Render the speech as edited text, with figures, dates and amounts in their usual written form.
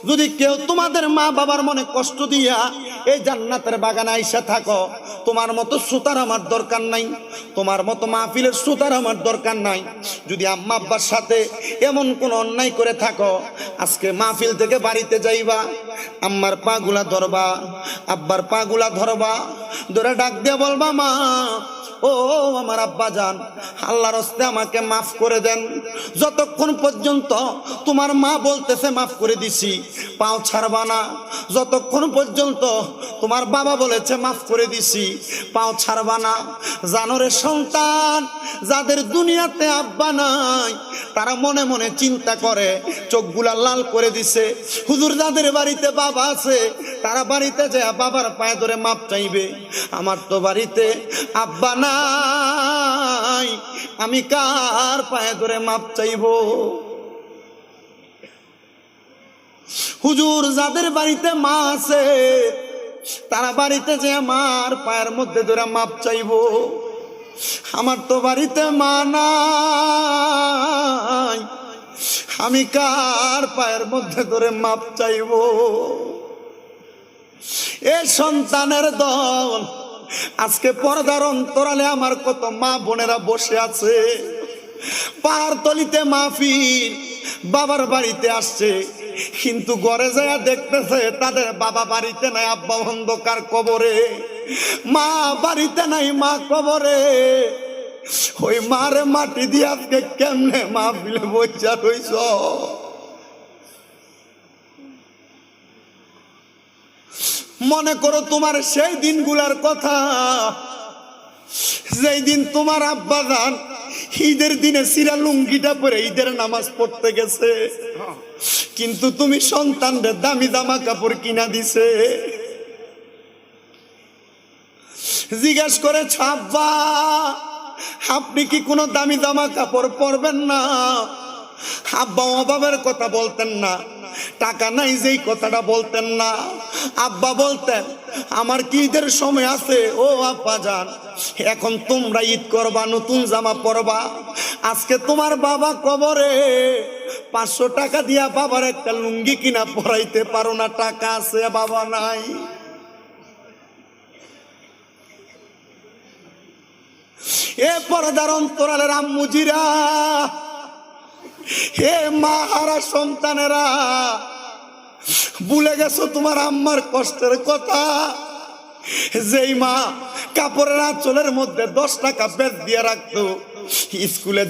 যদি কেউ তোমাদের মা বাবার মনে কষ্ট দিয়া এই জান্নাতের বাগানে আইসা থাকো, তোমার মতো সুতার আমার দরকার নাই, তোমার মতো মাহফিলের সুতার আমার দরকার নাই। যদি আম্মা আব্বার সাথে এমন কোন অন্যায় করে থাকো, আজকে মাহফিল থেকে বাড়িতে যাইবা, আম্মার পা গুলা ধরবা, আব্বার পা গুলা ধরবা, ধরে ডাক দিয়ে বলবা, মা ও আমার আব্বা জান, আল্লাহর হস্তে আমাকে মাফ করে দেন। যতক্ষণ পর্যন্ত তোমার মা বলতেছে মাফ করে দিছি, পাও ছাড়বা না। যতক্ষণ পর্যন্ত তোমার বাবা বলেছে মাফ করে দিছি, পাও ছাড়বা না। জানোরে সন্তান, যাদের দুনিয়াতে আব্বা নাই তারা মনে মনে চিন্তা করে, চোখগুলা লাল করে দিছে। হুজুর যাদের বাড়িতে বাবা আছে তারা বাড়িতে যায় বাবার পায়ে ধরে মাপ চাইবে। আমার তো বাড়িতে আব্বা নাই, আমি কার পায়ে ধরে মাপ চাইব? হুজুর যাদের বাড়িতে মা আছে তারা বাড়িতে যে আমার পায়ের মধ্যে ধরে মাপ চাইব। আমার তো বাড়িতে মা নাই, আমি কার পায়ের মধ্যে ধরে মাপ চাইব? এ সন্তানের দল, আজকে পর্দার অন্তরালে আমার কত মা বোনেরা বসে আছে, পাহাড়তলিতে মাহফিল, বাবার বাড়িতে আসছে, কিন্তু ঘরে যায় দেখতেছে তাদের বাবা বাড়িতে নাই, আব্বা অন্ধকার কবরে, মা বাড়িতে নাই, মা কবরে। ওই মারে মাটি দিয়ে আজকে কেমনে মাহফিলে বইচা রইছ? মনে করো তোমার সেই দিনগুলার কথা, যেই দিন তোমার আব্বা জান ঈদের দিনে সিরা লুঙ্গিটা পরে ঈদের নামাজ পড়তে গেছে, কিন্তু তুমি সন্তানদের দামি জামা কাপড় কিনা দিছে। জিজ্ঞেস করে, আব্বা আপনি কি কোনো দামি জামা কাপড় পরবেন না? আব্বা অভাবের কথা বলতেন না, টাকা নাই যেই কথাটা বলতেন না। আব্বা বলতেন, আমার কি ঈদের সময় আছে? ও আব্বা জান, এখন তোমরা ঈদ করবা, নতুন জামা পরবা। আজকে তোমার বাবা কবরে, 500 টাকা দিয়া বাবার একটা লুঙ্গি কিনা পরাইতে পারো না, টাকা আছে বাবা নাই। এ পর্দার অন্তরালের আম্মুজিরা, হে মা হারা সন্তানেরা, ভুলে গেছো তোমার আম্মার কষ্টের কথা। যেই মা কাপড়ের আঁচলের মধ্যে 10 টাকা বেচ দিয়ে রাখতো, স্কুলে